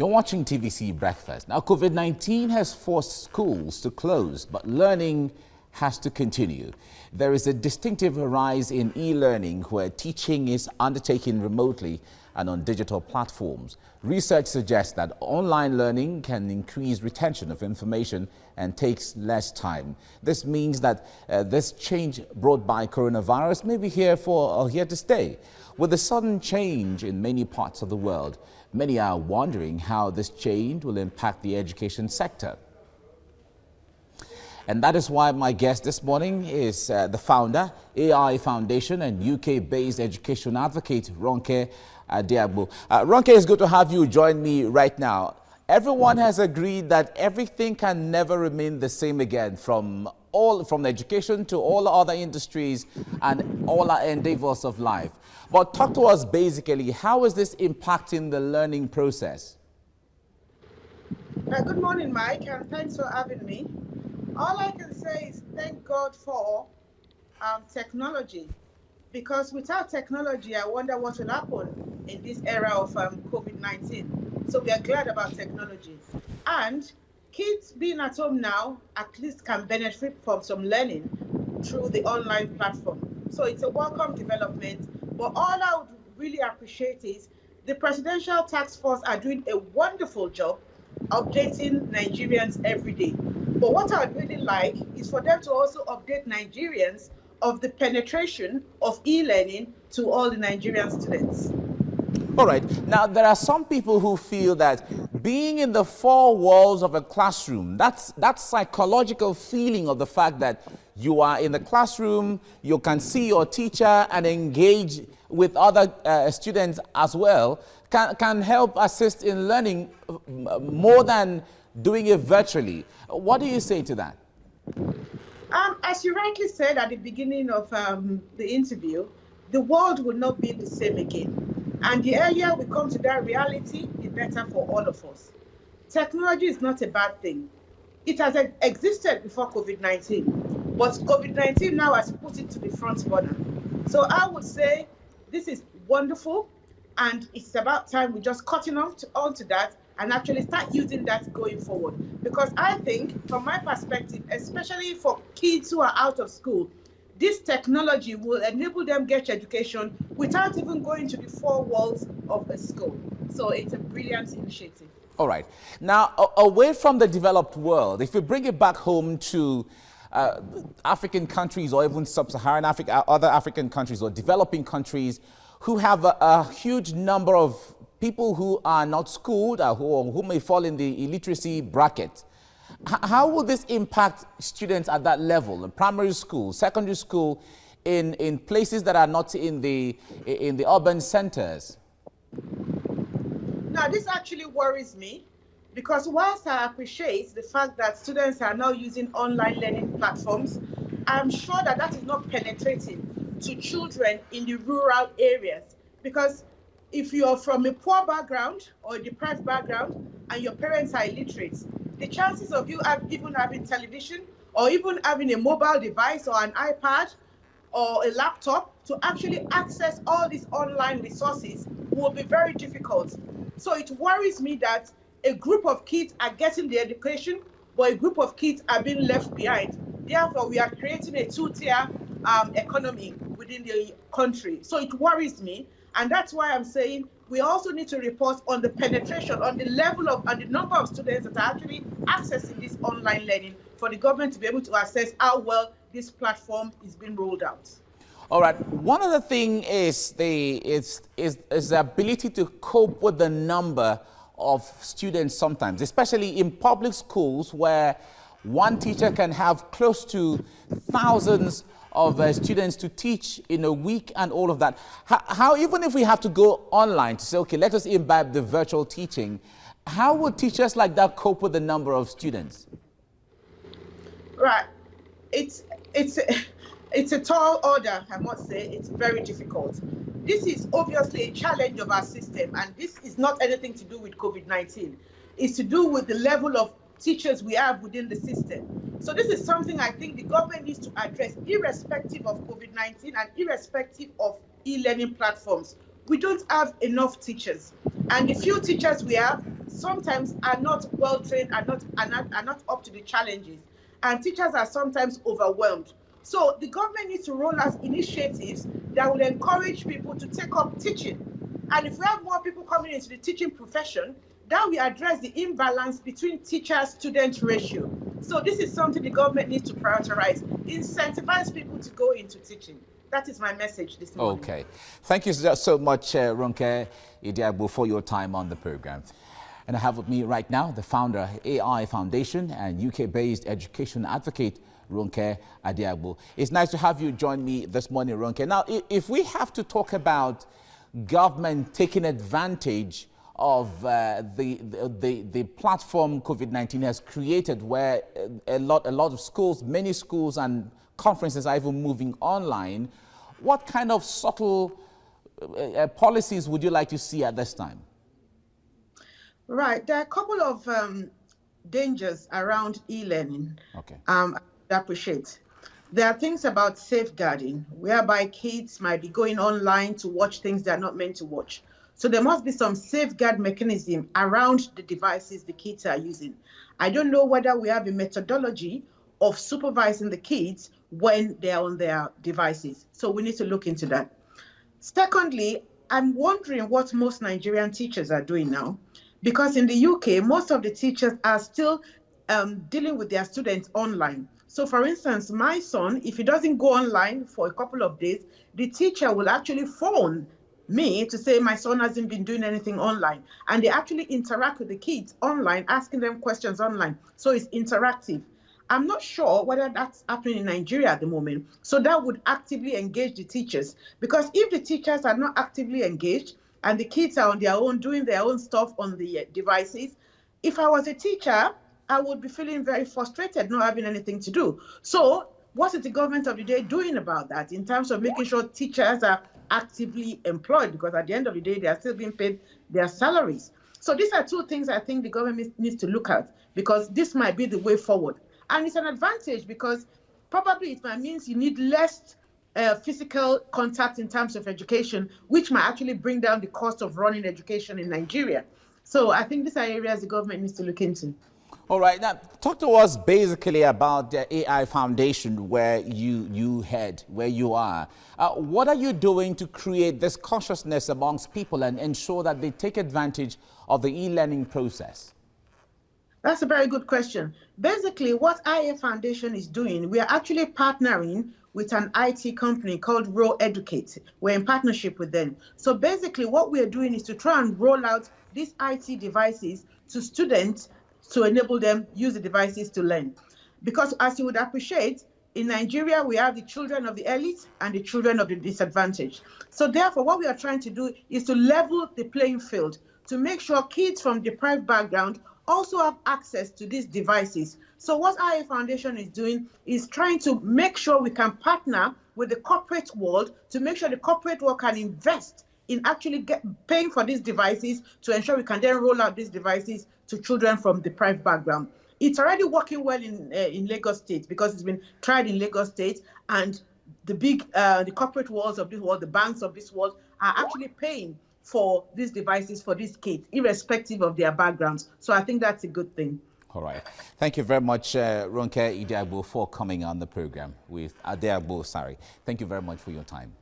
You're watching TVC Breakfast. Now, COVID-19 has forced schools to close, but learning has to continue. There is a distinctive rise in e-learning where teaching is undertaken remotely and on digital platforms. Research suggests that online learning can increase retention of information and takes less time. This means that this change brought by coronavirus may be here to stay. With the sudden change in many parts of the world, many are wondering how this change will impact the education sector. And that is why my guest this morning is the founder, AI Foundation and UK-based education advocate, Ronke Adeagbo. Ronke, it's good to have you join me right now. Everyone has agreed that everything can never remain the same again, from education to all other industries and all our endeavors of life. But talk to us basically, how is this impacting the learning process? Good morning, Mike, and thanks for having me. All I can say is thank God for technology, because without technology, I wonder what will happen in this era of COVID-19. So we are glad about technology. And kids being at home now at least can benefit from some learning through the online platform. So it's a welcome development. But all I would really appreciate is the Presidential Task Force are doing a wonderful job updating Nigerians every day. But what I'd really like is for them to also update Nigerians of the penetration of e-learning to all the Nigerian students. All right. Now, there are some people who feel that being in the four walls of a classroom, that psychological feeling of the fact that you are in the classroom, you can see your teacher and engage with other students as well, can help assist in learning more than doing it virtually. What do you say to that? As you rightly said at the beginning of the interview, the world will not be the same again. And the earlier we come to that reality, the better for all of us. Technology is not a bad thing. It has existed before COVID-19, but COVID-19 now has put it to the front burner. So I would say this is wonderful, and it's about time we just cutting onto that and actually start using that going forward. Because I think, from my perspective, especially for kids who are out of school, this technology will enable them get education without even going to the four walls of a school. So it's a brilliant initiative. All right. Now, away from the developed world, if we bring it back home to African countries or even sub-Saharan Africa, other African countries or developing countries who have a huge number of people who are not schooled who may fall in the illiteracy bracket. How will this impact students at that level, in primary school, secondary school, in places that are not in the urban centers? Now, this actually worries me, because whilst I appreciate the fact that students are now using online learning platforms, I'm sure that that is not penetrating to children in the rural areas. Because if you're from a poor background or a deprived background and your parents are illiterate, the chances of you even having television or even having a mobile device or an iPad or a laptop to actually access all these online resources will be very difficult. So it worries me that a group of kids are getting the education, but a group of kids are being left behind. Therefore, we are creating a two-tier economy within the country. So it worries me. And that's why I'm saying we also need to report on the penetration, on the level of, and the number of students that are actually accessing this online learning, for the government to be able to assess how well this platform is being rolled out. All right. One other thing is the ability to cope with the number of students sometimes, especially in public schools where one teacher can have close to thousands of students to teach in a week and all of that. How, even if we have to go online to say, okay, let us imbibe the virtual teaching, how would teachers like that cope with the number of students? Right. It's a tall order, I must say. It's very difficult. This is obviously a challenge of our system, and this is not anything to do with COVID-19. It's to do with the level of teachers we have within the system. So this is something I think the government needs to address, irrespective of COVID-19 and irrespective of e-learning platforms. we don't have enough teachers. And the few teachers we have sometimes are not well trained, are not up to the challenges. And teachers are sometimes overwhelmed. So the government needs to roll out initiatives that will encourage people to take up teaching. And if we have more people coming into the teaching profession, that will address the imbalance between teacher-student ratio. So this is something the government needs to prioritize, incentivize people to go into teaching. That is my message this morning. Okay. Thank you so much, Ronke Adeagbo, for your time on the program. And I have with me right now the founder of AI Foundation and UK-based education advocate, Ronke Adeagbo. It's nice to have you join me this morning, Ronke. Now, if we have to talk about government taking advantage of the platform COVID-19 has created, where a lot of schools, many schools and conferences are even moving online, what kind of subtle policies would you like to see at this time? Right, there are a couple of dangers around e-learning. Okay. I appreciate. There are things about safeguarding, whereby kids might be going online to watch things they're not meant to watch. So there must be some safeguard mechanism around the devices the kids are using. I don't know whether we have a methodology of supervising the kids when they're on their devices. So we need to look into that. Secondly, I'm wondering what most Nigerian teachers are doing now, because in the UK, most of the teachers are still dealing with their students online. So for instance, my son, if he doesn't go online for a couple of days, the teacher will actually phone me to say my son hasn't been doing anything online. And they actually interact with the kids online, asking them questions online. So it's interactive. I'm not sure whether that's happening in Nigeria at the moment. So that would actively engage the teachers. Because if the teachers are not actively engaged and the kids are on their own, doing their own stuff on the devices, if I was a teacher, I would be feeling very frustrated, not having anything to do. So what is the government of the day doing about that in terms of making sure teachers are actively employed? Because at the end of the day, they are still being paid their salaries. So these are two things I think the government needs to look at, because this might be the way forward. And it's an advantage because probably it might mean you need less physical contact in terms of education, which might actually bring down the cost of running education in Nigeria. So I think these are areas the government needs to look into. All right, now talk to us basically about the AI Foundation, where you head, where you are. What are you doing to create this consciousness amongst people and ensure that they take advantage of the e-learning process? That's a very good question. Basically, what AI Foundation is doing, we are actually partnering with an IT company called Ronke Adeagbo. We're in partnership with them. So basically, what we are doing is to try and roll out these IT devices to students to enable them use the devices to learn. Because as you would appreciate, in Nigeria, we have the children of the elite and the children of the disadvantaged. So therefore, what we are trying to do is to level the playing field, to make sure kids from deprived background also have access to these devices. So what AI Foundation is doing is trying to make sure we can partner with the corporate world to make sure the corporate world can invest in actually paying for these devices to ensure we can then roll out these devices to children from deprived background. It's already working well in Lagos State, because it's been tried in Lagos State, and the corporate worlds of this world, the banks of this world, are actually paying for these devices for these kids, irrespective of their backgrounds. So I think that's a good thing. All right. Thank you very much, Ronke Adeagbo, for coming on the program with Adeagbo. Sorry. Thank you very much for your time.